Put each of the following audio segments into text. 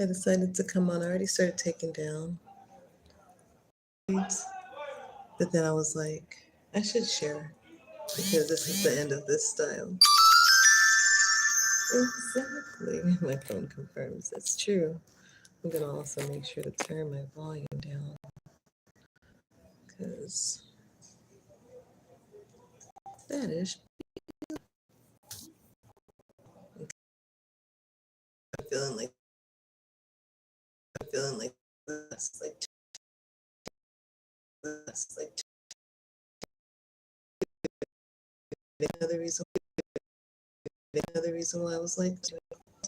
I decided to come on. I already started taking down braids, but then I was like, I should share because this is the end of this style. Exactly. My phone confirms it's true. I'm gonna also make sure to turn my volume down because that is I'm feeling like that's like another reason another reason why I was like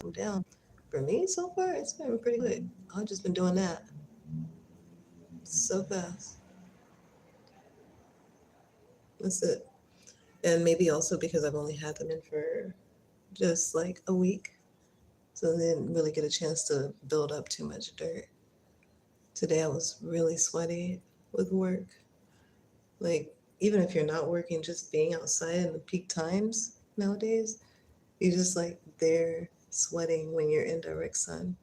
calm down. For me so far it's been pretty good. I've just been doing that so fast. That's it. And maybe also because I've only had them in for just like a week. So they didn't really get a chance to build up too much dirt. Today I was really sweaty with work. Like, even if you're not working, just being outside in the peak times nowadays, you're just like there sweating when you're in direct sun,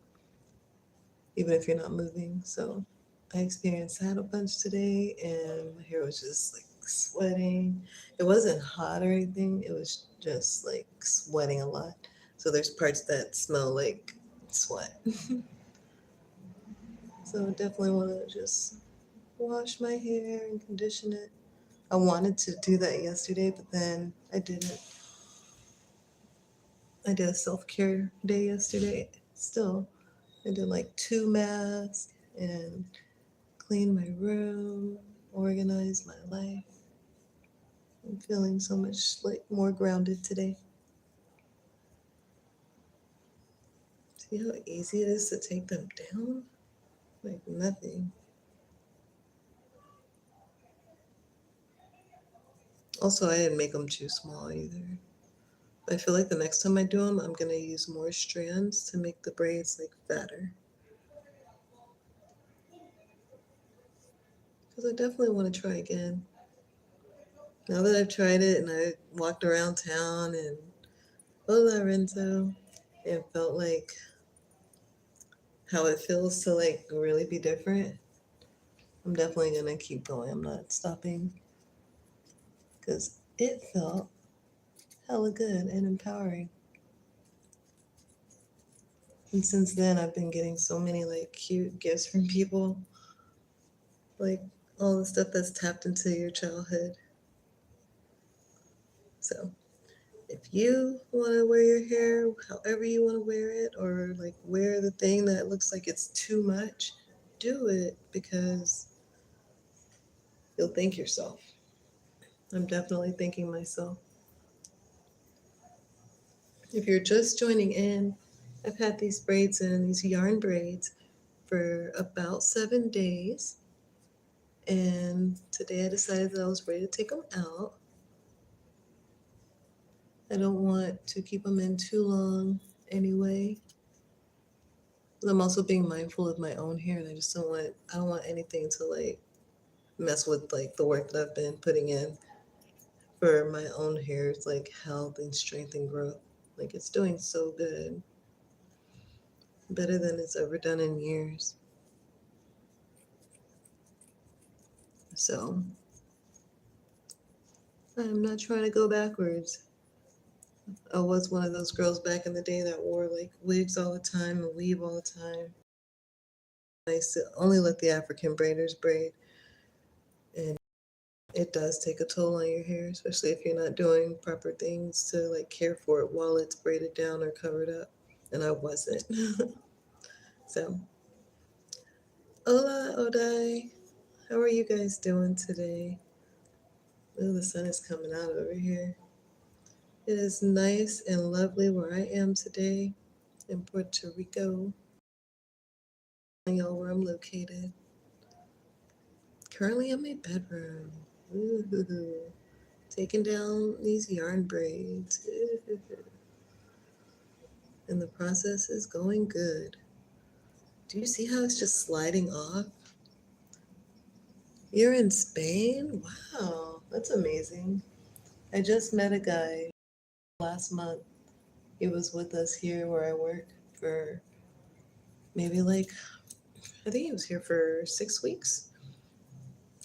even if you're not moving. So I experienced that a bunch today, and my hair was just like sweating. It wasn't hot or anything, it was just like sweating a lot. So there's parts that smell like sweat. So I definitely want to just wash my hair and condition it. I wanted to do that yesterday, but then I didn't. I did a self care day yesterday. Still, I did like 2 masks and cleaned my room, organized my life. I'm feeling so much like more grounded today. See how easy it is to take them down? Like nothing. Also, I didn't make them too small either. I feel like the next time I do them, I'm gonna use more strands to make the braids like fatter. Because I definitely want to try again. Now that I've tried it and I walked around town and Hola Renzo and felt like how it feels to like really be different, I'm definitely gonna keep going. I'm not stopping because it felt hella good and empowering. And since then, I've been getting so many like cute gifts from people, like all the stuff that's tapped into your childhood. So if you want to wear your hair however you want to wear it, or like wear the thing that looks like it's too much, do it because you'll thank yourself. I'm definitely thanking myself. If you're just joining in, I've had these braids in, these yarn braids, for about 7 days. And today I decided that I was ready to take them out. I don't want to keep them in too long anyway. I'm also being mindful of my own hair, and I don't want anything to like mess with like the work that I've been putting in for my own hair's like health and strength and growth. Like it's doing so good, better than it's ever done in years. So I'm not trying to go backwards. I was one of those girls back in the day that wore like wigs all the time and weave all the time. I used to only let the African braiders braid, and it does take a toll on your hair, especially if you're not doing proper things to like care for it while it's braided down or covered up. And I wasn't. So, hola, Odai. How are you guys doing today? Oh, the sun is coming out over here. It is nice and lovely where I am today in Puerto Rico. Y'all, where I'm located. Currently in my bedroom. Ooh, taking down these yarn braids. And the process is going good. Do you see how it's just sliding off? You're in Spain? Wow, that's amazing. I just met a guy last month. He was with us here where I work for maybe like, I think he was here for 6 weeks.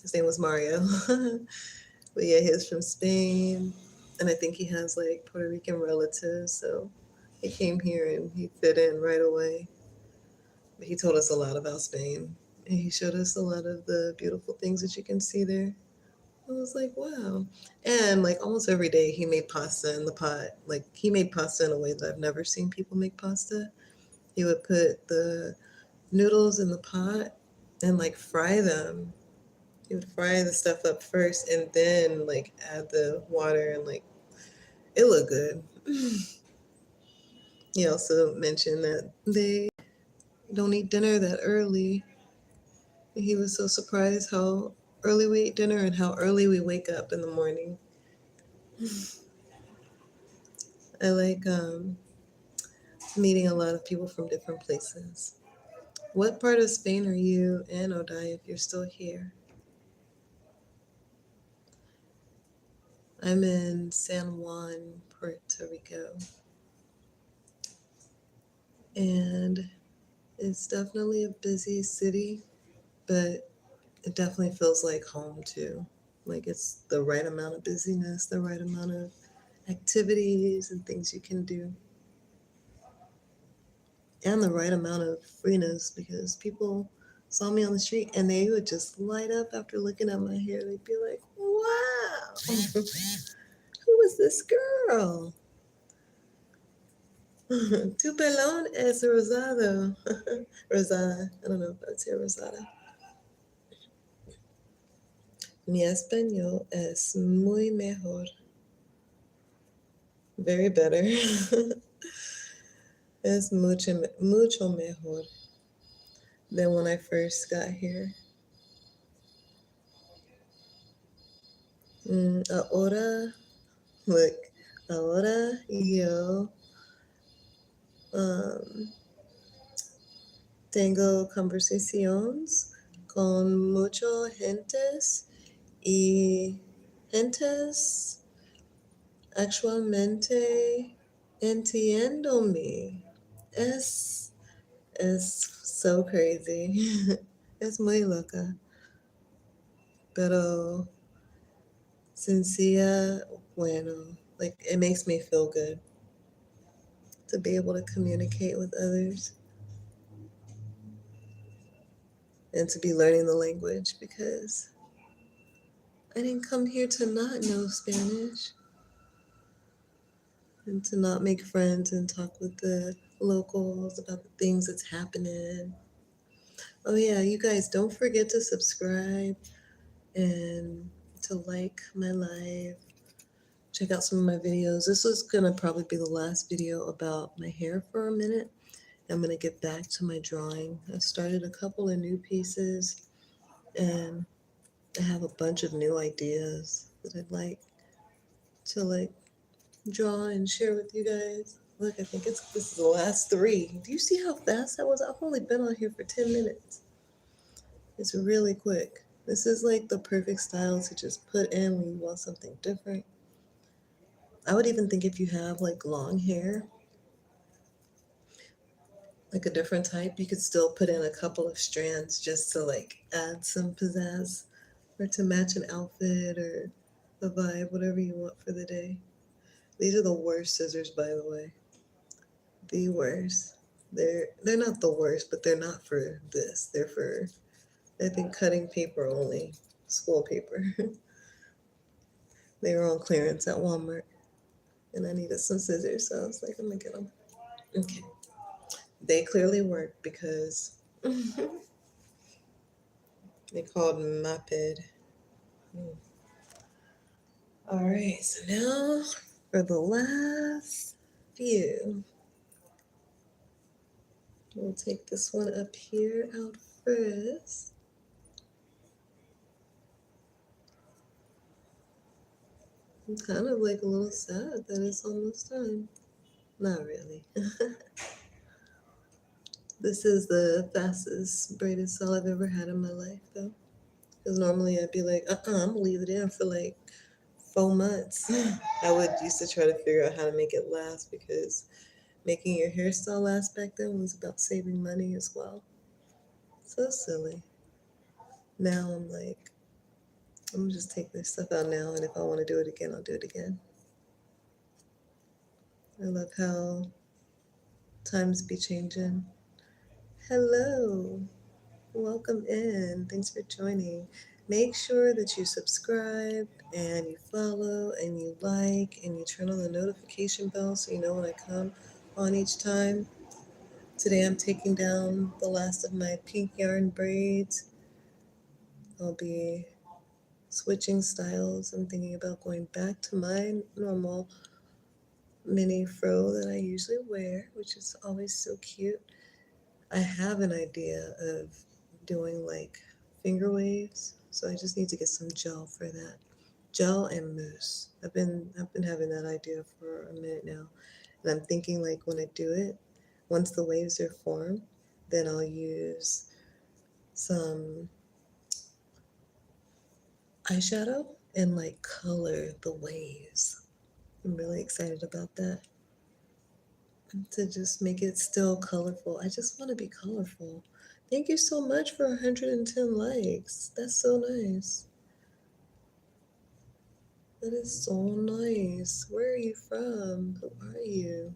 His name was Mario. But yeah, he's from Spain. And I think he has like Puerto Rican relatives. So he came here and he fit in right away. But he told us a lot about Spain. And he showed us a lot of the beautiful things that you can see there. I was like, wow. And like almost every day he made pasta in the pot. Like he made pasta in a way that I've never seen people make pasta. He would put the noodles in the pot and like fry them. He would fry the stuff up first and then like add the water and like it looked good. He also mentioned that they don't eat dinner that early. He was so surprised how early we eat dinner and how early we wake up in the morning. I like meeting a lot of people from different places. What part of Spain are you in, Odai, if you're still here? I'm in San Juan, Puerto Rico. And it's definitely a busy city, but it definitely feels like home too. Like it's the right amount of busyness, the right amount of activities and things you can do, and the right amount of freeness because people saw me on the street and they would just light up after looking at my hair. They'd be like, wow, who is this girl? Tu pelón es rosado. Rosada. I don't know if that's here, rosada. Mi español es muy mejor. Very better. Es mucho mejor than when I first got here. Ahora, look, ahora yo um, tengo conversaciones con muchas gentes y gentes actualmente entiéndome. Es so crazy. Es muy loca, pero sencilla, bueno, like it makes me feel good to be able to communicate with others and to be learning the language because I didn't come here to not know Spanish and to not make friends and talk with the locals about the things that's happening. Oh yeah, you guys don't forget to subscribe and to like my live. Check out some of my videos. This is gonna probably be the last video about my hair for a minute. I'm gonna get back to my drawing. I started a couple of new pieces and I have a bunch of new ideas that I'd like to like draw and share with you guys. Look, I think this is the last three. Do you see how fast that was? I've only been on here for 10 minutes. It's really quick. This is like the perfect style to just put in when you want something different. I would even think if you have like long hair, like a different type, you could still put in a couple of strands just to like add some pizzazz or to match an outfit or a vibe, whatever you want for the day. These are the worst scissors, by the way. The worst. They're not the worst, but they're not for this. They're for, I think, cutting paper only, school paper. They were on clearance at Walmart, and I needed some scissors, so I was like, I'm gonna get them. Okay, they clearly work because they called 𝓈_PID. All right, so now for the last few. We'll take this one up here out first. I'm kind of like a little sad that it's almost done. Not really. This is the fastest braided style I've ever had in my life, though. Because normally I'd be like, I'm gonna leave it in for like 4 months. I would used to try to figure out how to make it last because Making your hairstyle last back then was about saving money as well. So silly. Now I'm like, I'm gonna just take this stuff out now, and if I want to do it again, I'll do it again. I love how times be changing. Hello, welcome in. Thanks for joining. Make sure that you subscribe and you follow and you like and you turn on the notification bell so you know when I come on each time. Today I'm taking down the last of my pink yarn braids. I'll be switching styles. I'm thinking about going back to my normal mini fro that I usually wear, which is always so cute. I have an idea of doing like finger waves, so I just need to get some gel for that. Gel and mousse. I've been having that idea for a minute now. And I'm thinking like when I do it, once the waves are formed, then I'll use some eyeshadow and like color the waves. I'm really excited about that. To just make it still colorful. I just want to be colorful. Thank you so much for 110 likes. That's so nice. That is so nice. Where are you from? Who are you?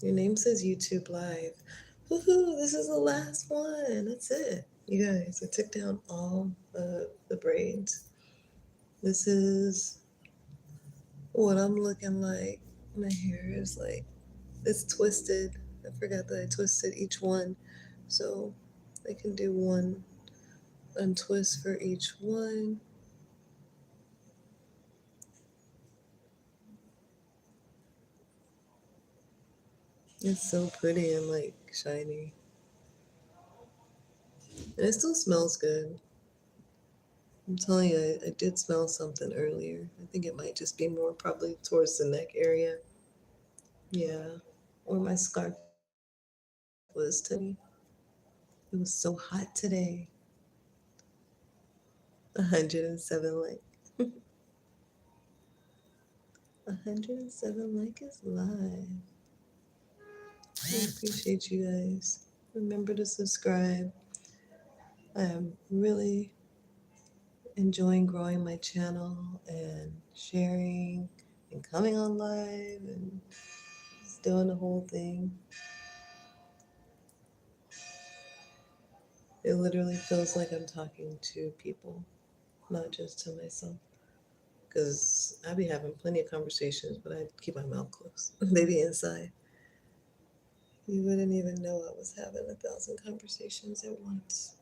Your name says YouTube Live. Woohoo, this is the last one. That's it. You guys, I took down all of the braids. This is what I'm looking like. My hair is like, it's twisted. I forgot that I twisted each one. So I can do one untwist for each one. It's so pretty and like shiny. And it still smells good. I'm telling you, I did smell something earlier. I think it might just be more probably towards the neck area. Yeah. Or my scarf was to it was so hot today. 107 like 107 like is live. I appreciate you guys. Remember to subscribe. I am really enjoying growing my channel and sharing and coming on live and just doing the whole thing. It literally feels like I'm talking to people, not just to myself. Because I be having plenty of conversations, but I keep my mouth closed. They be inside. You wouldn't even know I was having 1,000 conversations at once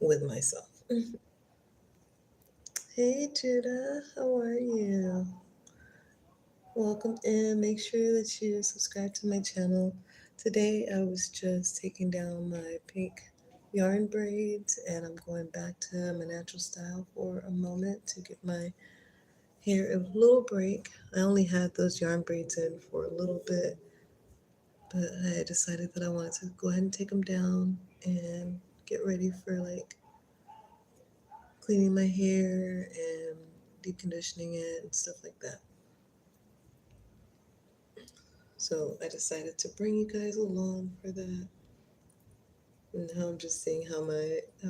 with myself. Hey Judah, how are you? Welcome in. Make sure that you subscribe to my channel. Today I was just taking down my pink yarn braids and I'm going back to my natural style for a moment to give my hair a little break. I only had those yarn braids in for a little bit, but I decided that I wanted to go ahead and take them down and get ready for like cleaning my hair and deep conditioning it and stuff like that. So I decided to bring you guys along for that. And now I'm just seeing how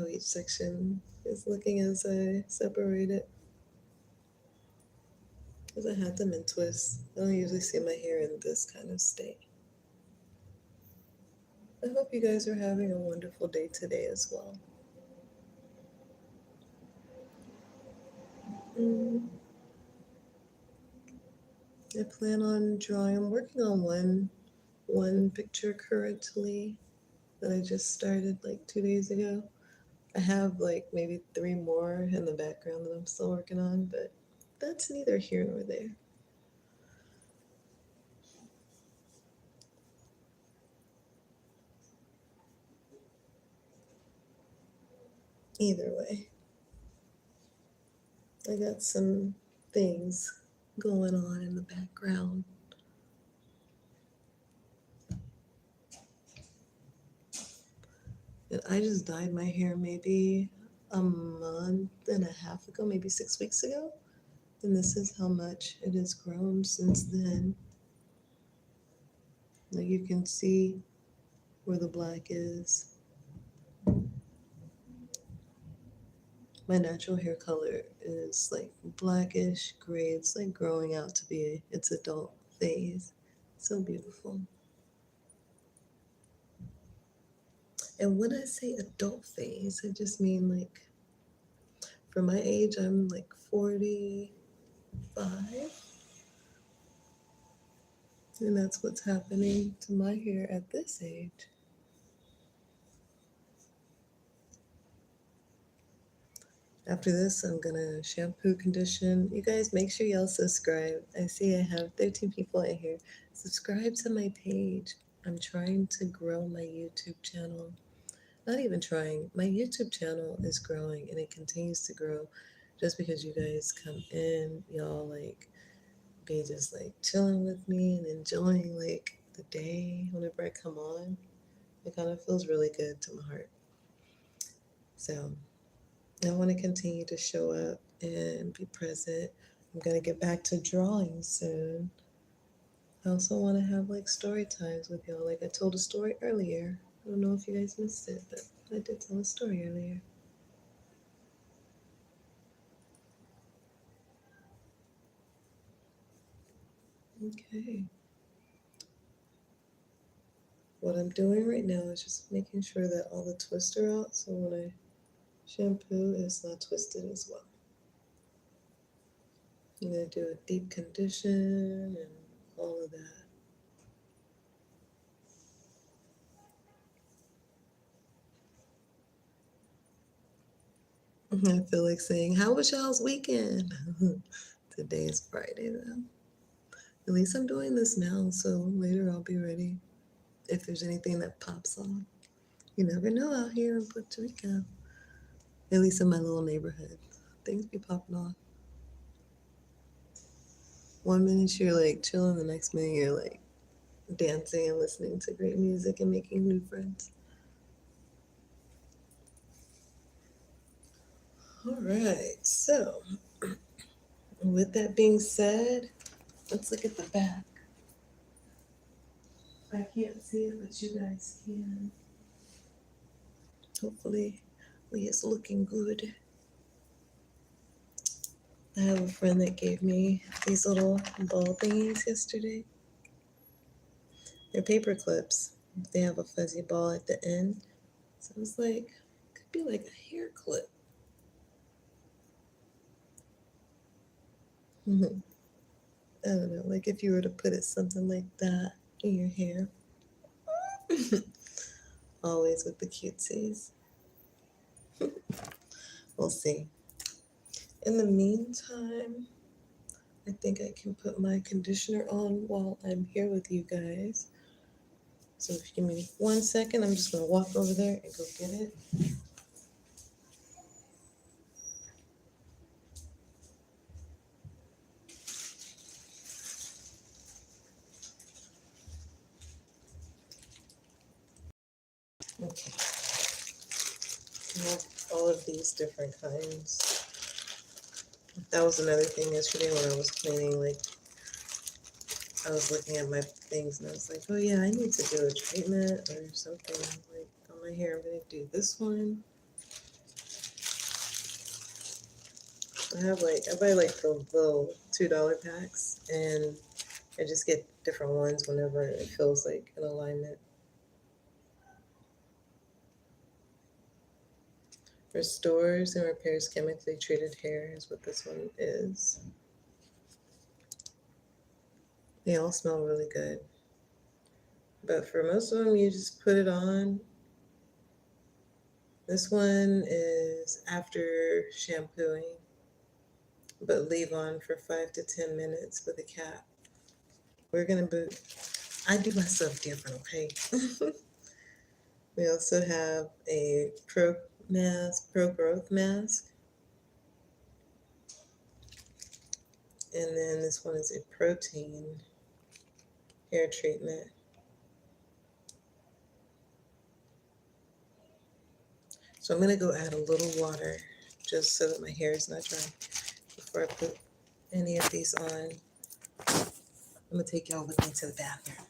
each section is looking as I separate it. Because I had them in twists. I don't usually see my hair in this kind of state. I hope you guys are having a wonderful day today as well. I plan on drawing. I'm working on one picture currently that I just started like 2 days ago. I have like maybe 3 more in the background that I'm still working on, but that's neither here nor there. Either way, I got some things going on in the background. And I just dyed my hair maybe a month and a half ago, maybe 6 weeks ago. And this is how much it has grown since then. Like you can see where the black is. My natural hair color is like blackish gray. It's like growing out to be its adult phase. So beautiful. And when I say adult phase, I just mean like for my age, I'm like 45. And that's what's happening to my hair at this age. After this, I'm gonna shampoo, condition. You guys make sure y'all subscribe. I see I have 13 people in here. Subscribe to my page. I'm trying to grow my YouTube channel. Not even trying. My YouTube channel is growing and it continues to grow just because you guys come in, y'all like be just like chilling with me and enjoying like the day whenever I come on. It kind of feels really good to my heart. So I want to continue to show up and be present. I'm going to get back to drawing soon. I also want to have like story times with y'all. Like I told a story earlier. I don't know if you guys missed it, but I did tell a story earlier. Okay. What I'm doing right now is just making sure that all the twists are out so when I shampoo, it's not twisted as well. I'm going to do a deep condition and all of that. I feel like saying, how was y'all's weekend? Today is Friday though. At least I'm doing this now, so later I'll be ready if there's anything that pops off. You never know out here in Puerto Rico. At least in my little neighborhood. Things be popping off. One minute you're like chilling, the next minute you're like dancing and listening to great music and making new friends. All right, so with that being said, let's look at the back. I can't see it, but you guys can. Hopefully, it's looking good. I have a friend that gave me these little ball thingies yesterday. They're paper clips. They have a fuzzy ball at the end. So I was like, could be like a hair clip. I don't know, like if you were to put it something like that in your hair. Always with the cutesies. We'll see. In the meantime, I think I can put my conditioner on while I'm here with you guys. So if you give me 1 second, I'm just going to walk over there and go get it. Okay. I have all of these different kinds. That was another thing yesterday when I was cleaning. Like, I was looking at my things and I was like, oh yeah, I need to do a treatment or something like on my hair. I'm going to do this one. I buy like the little $2 packs and I just get different ones whenever it feels like an alignment. Restores and repairs chemically treated hair is what this one is. They all smell really good. But for most of them, you just put it on. This one is after shampooing, but leave on for 5 to 10 minutes with a cap. We're gonna boot. I do my stuff different, okay? We also have a pro growth mask. And then this one is a protein hair treatment. So I'm gonna go add a little water just so that my hair is not dry before I put any of these on. I'm gonna take y'all with me to the bathroom.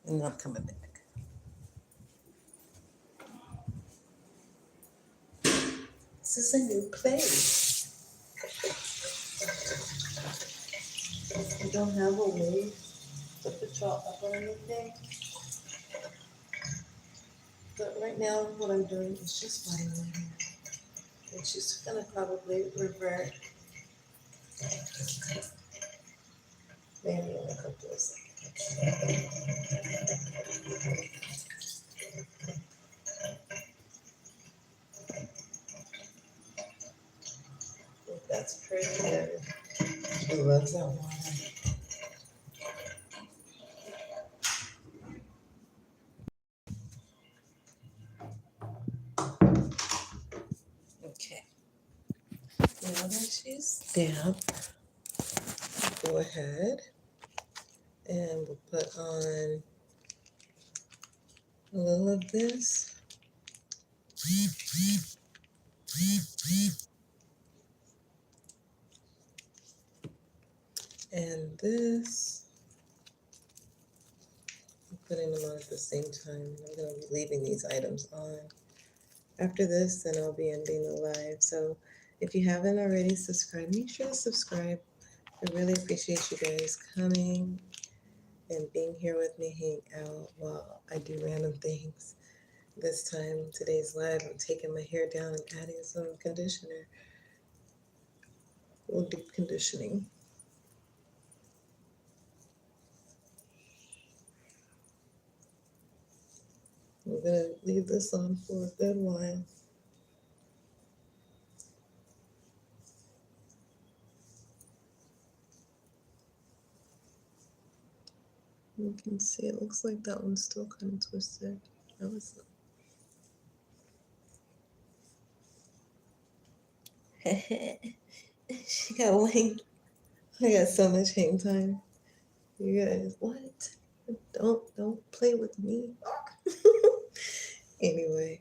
and then I'm coming back. This is a new place. I don't have a way to put y'all up on anything. But right now, what I'm doing is just finding my hair. And she's gonna probably revert. Maybe only come to a second. That's pretty good. She loves that water. Okay. Now that she's damp, go ahead and we'll put on a little of this. And this. I'm putting them on at the same time. I'm going to be leaving these items on. After this, then I'll be ending the live. So if you haven't already subscribed, make sure to subscribe. I really appreciate you guys coming and being here with me, hang out while I do random things. This time, today's live, I'm taking my hair down and adding some conditioner. Well, deep conditioning. We're gonna leave this on for a good while. You can see it looks like that one's still kind of twisted. That was she got wing. I got so much hang time. You guys, what? Don't play with me. Anyway,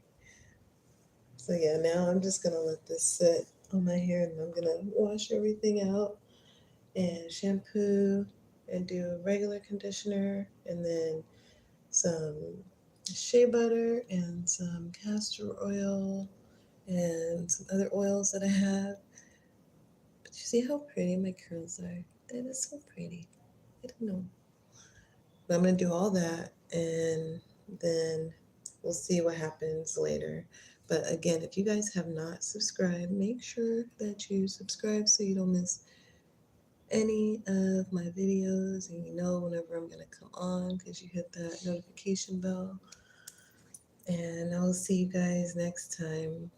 so yeah, now I'm just gonna let this sit on my hair and I'm gonna wash everything out and shampoo and do a regular conditioner and then some shea butter and some castor oil and some other oils that I have. But you see how pretty my curls are? That is so pretty. I don't know. But I'm going to do all that and then we'll see what happens later. But again, if you guys have not subscribed, make sure that you subscribe so you don't miss any of my videos and you know whenever I'm going to come on because you hit that notification bell. And I will see you guys next time.